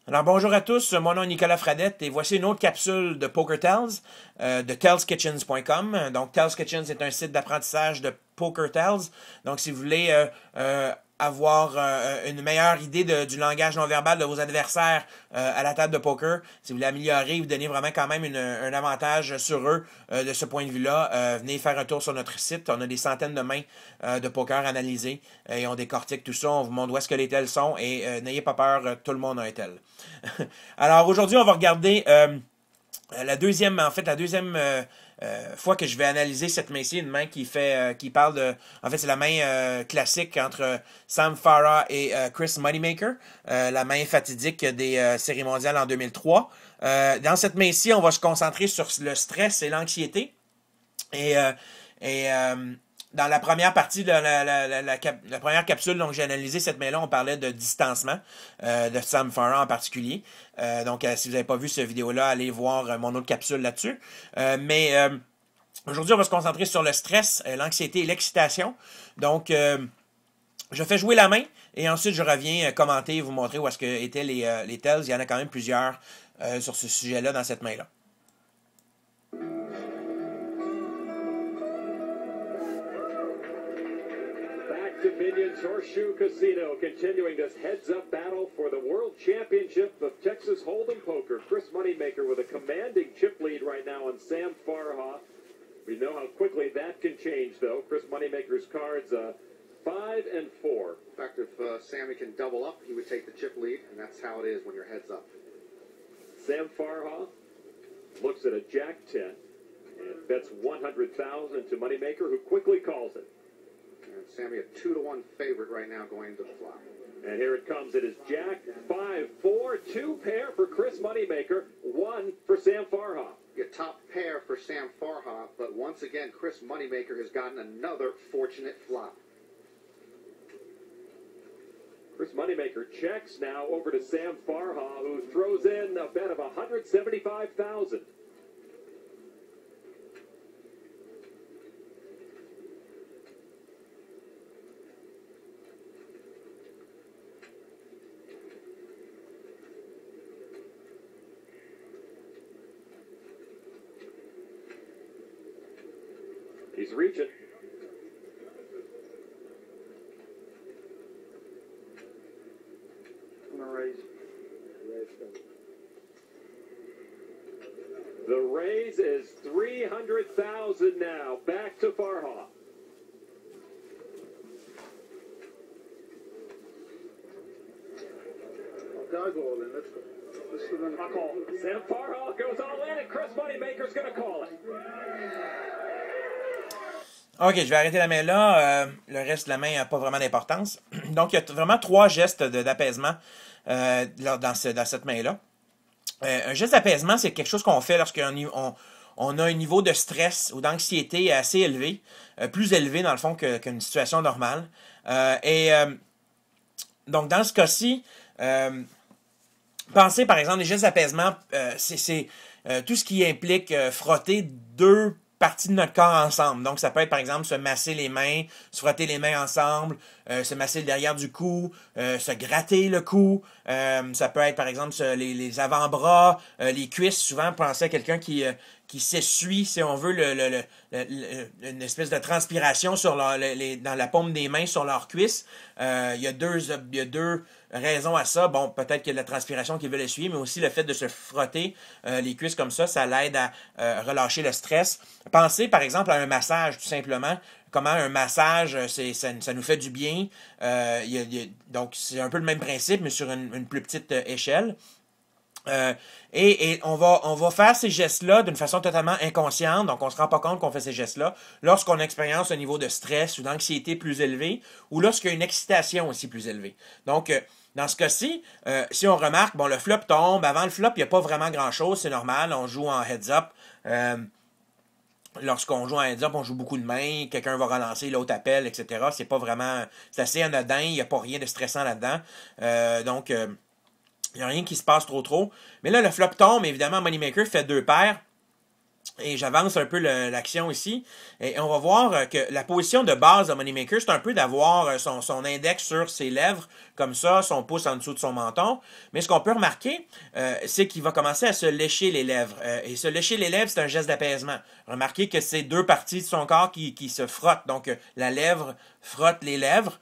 Alors bonjour à tous, mon nom est Nicolas Fradette et voici une autre capsule de PokerTales de TalesKitchens.com. Donc TalesKitchens est un site d'apprentissage de PokerTales. Donc si vous voulez avoir une meilleure idée du langage non verbal de vos adversaires à la table de poker, si vous voulez améliorer, vous donner vraiment quand même un avantage sur eux de ce point de vue-là, venez faire un tour sur notre site. On a des centaines de mains de poker analysées et on décortique tout ça, on vous montre où est-ce que les tels sont et n'ayez pas peur, tout le monde a un tel. Alors aujourd'hui, on va regarder la deuxième fois que je vais analyser cette main-ci, une main qui parle de... En fait, c'est la main classique entre Sam Farah et Chris Moneymaker, la main fatidique des séries mondiales en 2003. Dans cette main-ci, on va se concentrer sur le stress et l'anxiété. Et dans la première partie de la première capsule, donc j'ai analysé cette main-là, on parlait de distancement, de Sam Farah en particulier. Donc, si vous n'avez pas vu cette vidéo-là, allez voir mon autre capsule là-dessus. Aujourd'hui, on va se concentrer sur le stress, l'anxiété et l'excitation. Donc, je fais jouer la main et ensuite je reviens commenter et vous montrer où est-ce que étaient les tells. Il y en a quand même plusieurs sur ce sujet-là dans cette main-là. Dominion's Horseshoe Casino continuing this heads-up battle for the World Championship of Texas Hold'em Poker. Chris Moneymaker with a commanding chip lead right now on Sam Farha. We know how quickly that can change, though. Chris Moneymaker's cards 5 and 4. In fact, if Sammy can double up, he would take the chip lead, and that's how it is when you're heads up. Sam Farha looks at a Jack-10 and bets $100,000 to Moneymaker, who quickly calls it. And Sammy a 2-to-1 favorite right now going into the flop. And here it comes. It is Jack 5-4, 2 pair for Chris Moneymaker, 1 for Sam Farha. Your top pair for Sam Farha, but once again, Chris Moneymaker has gotten another fortunate flop. Chris Moneymaker checks now over to Sam Farha, who throws in a bet of $175,000. He's reaching. I'm gonna raise. The raise is $300,000 now. Back to Farha. Gotta go all in. Let's go. I'll call. Sam Farha goes all in, and Chris Moneymaker's going to call it. OK, je vais arrêter la main là. Le reste de la main n'a pas vraiment d'importance. Donc, il y a vraiment 3 gestes d'apaisement dans cette main-là. Un geste d'apaisement, c'est quelque chose qu'on fait lorsqu'on a un niveau de stress ou d'anxiété assez élevé, plus élevé dans le fond qu'une situation normale. Donc, dans ce cas-ci, pensez par exemple, les gestes d'apaisement, c'est tout ce qui implique frotter 2 parties de notre corps ensemble. Donc, ça peut être, par exemple, se masser les mains, se frotter les mains ensemble, se masser le derrière du cou, se gratter le cou. Ça peut être, par exemple, les avant-bras, les cuisses. Souvent, pensez à quelqu'un qui s'essuie, si on veut, une espèce de transpiration dans la paume des mains sur leurs cuisses. Il y a deux raisons à ça. Bon, peut-être qu'il y a de la transpiration qu'ils veulent essuyer, mais aussi le fait de se frotter les cuisses comme ça l'aide à relâcher le stress. Pensez, par exemple, à un massage, tout simplement. Comment un massage, ça nous fait du bien. Donc, c'est un peu le même principe, mais sur une plus petite échelle. Et on va faire ces gestes-là d'une façon totalement inconsciente, donc on ne se rend pas compte qu'on fait ces gestes-là, lorsqu'on expérience un niveau de stress ou d'anxiété plus élevé, ou lorsqu'il y a une excitation aussi plus élevée. Donc, dans ce cas-ci, si on remarque, bon, le flop tombe, avant le flop, il n'y a pas vraiment grand-chose, c'est normal, on joue en heads-up. Lorsqu'on joue en heads-up, on joue beaucoup de mains, quelqu'un va relancer, l'autre appelle, etc. C'est assez anodin, il n'y a pas rien de stressant là-dedans. Donc, il n'y a rien qui se passe trop. Mais là, le flop tombe, évidemment, Moneymaker fait 2 paires. Et j'avance un peu l'action ici. Et on va voir que la position de base de Moneymaker, c'est un peu d'avoir son index sur ses lèvres, comme ça, son pouce en dessous de son menton. Mais ce qu'on peut remarquer, c'est qu'il va commencer à se lécher les lèvres. Et se lécher les lèvres, c'est un geste d'apaisement. Remarquez que c'est deux parties de son corps qui se frottent. Donc, la lèvre frotte les lèvres.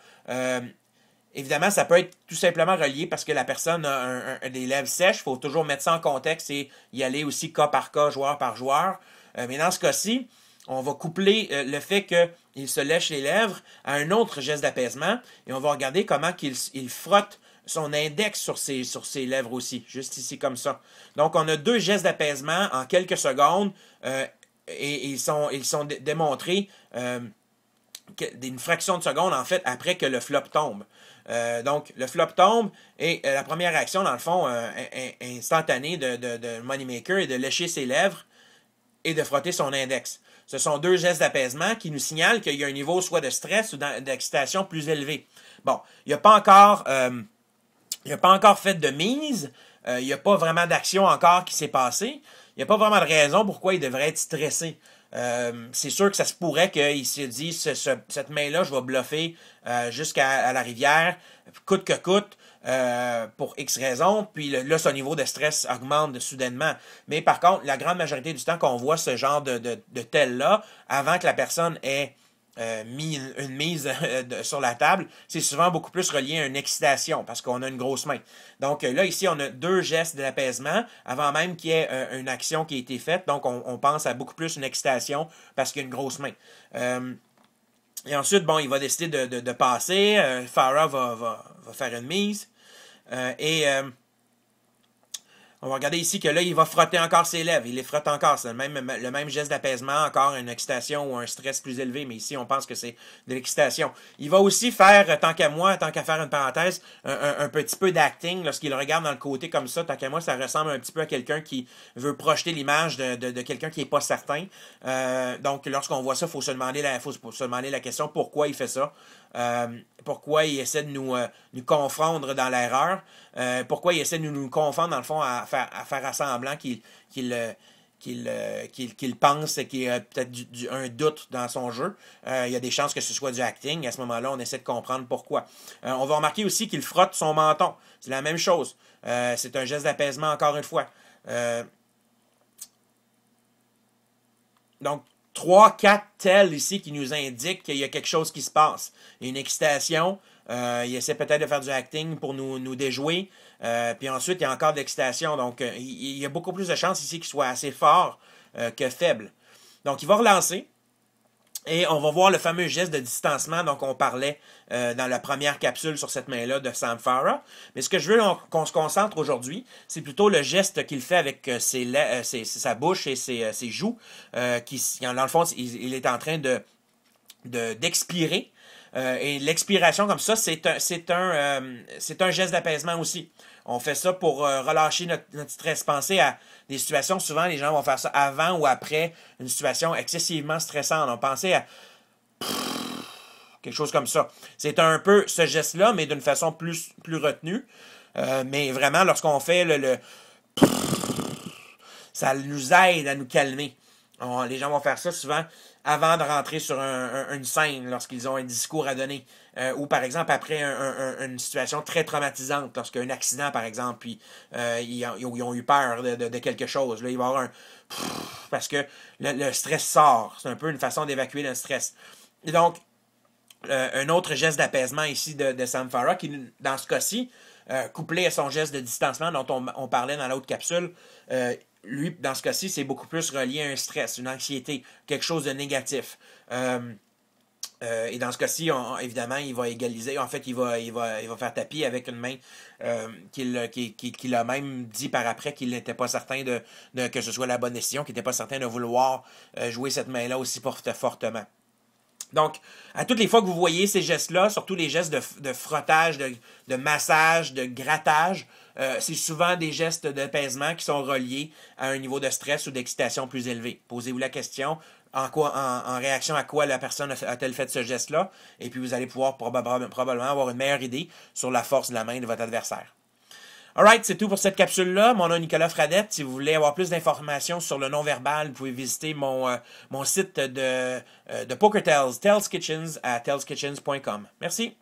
Évidemment, ça peut être tout simplement relié parce que la personne a des lèvres sèches. Il faut toujours mettre ça en contexte et y aller aussi cas par cas, joueur par joueur. Mais dans ce cas-ci, on va coupler le fait qu'il se lèche les lèvres à un autre geste d'apaisement et on va regarder comment il frotte son index sur ses lèvres aussi, juste ici comme ça. Donc, on a deux gestes d'apaisement en quelques secondes et ils sont démontrés d'une fraction de seconde, en fait, après que le flop tombe. Donc, le flop tombe et la première réaction, dans le fond, instantanée de Moneymaker est de lécher ses lèvres et de frotter son index. Ce sont deux gestes d'apaisement qui nous signalent qu'il y a un niveau soit de stress ou d'excitation plus élevé. Bon, il n'a pas encore fait de mise, il n'y a pas vraiment d'action encore qui s'est passée, il n'y a pas vraiment de raison pourquoi il devrait être stressé. C'est sûr que ça se pourrait qu'il se dise cette main-là, je vais bluffer jusqu'à la rivière, coûte que coûte, pour X raisons, puis là, son niveau de stress augmente soudainement. Mais par contre, la grande majorité du temps qu'on voit ce genre de tel-là, avant que la personne ait mis une mise sur la table, c'est souvent beaucoup plus relié à une excitation parce qu'on a une grosse main. Donc là, ici, on a deux gestes d'apaisement avant même qu'il y ait une action qui a été faite. Donc, on pense à beaucoup plus une excitation parce qu'il y a une grosse main. Et ensuite, bon, il va décider de passer. Farah va faire une mise. On va regarder ici que là, il va frotter encore ses lèvres. Il les frotte encore. C'est le même geste d'apaisement, encore une excitation ou un stress plus élevé. Mais ici, on pense que c'est de l'excitation. Il va aussi faire, tant qu'à faire une parenthèse, un petit peu d'acting. Lorsqu'il regarde dans le côté comme ça, tant qu'à moi, ça ressemble un petit peu à quelqu'un qui veut projeter l'image de quelqu'un qui n'est pas certain. Donc, lorsqu'on voit ça, il faut se demander la question pourquoi il fait ça. Pourquoi il essaie de nous confondre dans l'erreur. Pourquoi il essaie de nous confondre, dans le fond, à faire semblant qu'il pense et qu'il y a peut-être un doute dans son jeu. Il y a des chances que ce soit du acting. À ce moment-là, on essaie de comprendre pourquoi. On va remarquer aussi qu'il frotte son menton. C'est la même chose. C'est un geste d'apaisement, encore une fois. Donc, 3-4 tels ici qui nous indiquent qu'il y a quelque chose qui se passe. Il y a une excitation. Il essaie peut-être de faire du acting pour nous déjouer. Puis ensuite, il y a encore de l'excitation. Donc, il y a beaucoup plus de chances ici qu'il soit assez fort que faible. Donc, il va relancer. Et on va voir le fameux geste de distancement dont on parlait dans la première capsule sur cette main-là de Sam Farah. Mais ce que je veux qu'on se concentre aujourd'hui, c'est plutôt le geste qu'il fait avec sa bouche et ses joues. Dans le fond, il est en train d'expirer. Et l'expiration comme ça, c'est un geste d'apaisement aussi. On fait ça pour relâcher notre stress. Pensez à des situations, souvent les gens vont faire ça avant ou après une situation excessivement stressante. On pensait à quelque chose comme ça. C'est un peu ce geste-là, mais d'une façon plus retenue. Mais vraiment, lorsqu'on fait ça nous aide à nous calmer. Les gens vont faire ça souvent avant de rentrer sur une scène lorsqu'ils ont un discours à donner. Ou par exemple après une situation très traumatisante, lorsqu'il y a un accident par exemple, puis ils ont eu peur de quelque chose. Là, il va y avoir parce que le stress sort. C'est un peu une façon d'évacuer le stress. Et donc, un autre geste d'apaisement ici de Sam Farah, qui dans ce cas-ci, couplé à son geste de distancement dont on parlait dans l'autre capsule, lui, dans ce cas-ci, c'est beaucoup plus relié à un stress, une anxiété, quelque chose de négatif. Et dans ce cas-ci, évidemment, il va égaliser. En fait, il va faire tapis avec une main qu'il a même dit par après qu'il n'était pas certain que ce soit la bonne décision, qu'il n'était pas certain de vouloir jouer cette main-là aussi fortement. Donc, à toutes les fois que vous voyez ces gestes-là, surtout les gestes de frottage, de massage, de grattage, c'est souvent des gestes d'apaisement qui sont reliés à un niveau de stress ou d'excitation plus élevé. Posez-vous la question, en réaction à quoi la personne a-t-elle fait ce geste-là, et puis vous allez pouvoir probablement avoir une meilleure idée sur la force de la main de votre adversaire. Alright, c'est tout pour cette capsule-là. Mon nom est Nicolas Fradette. Si vous voulez avoir plus d'informations sur le non-verbal, vous pouvez visiter mon site de PokerTales, Tales Kitchens, à taleskitchens.com. Merci.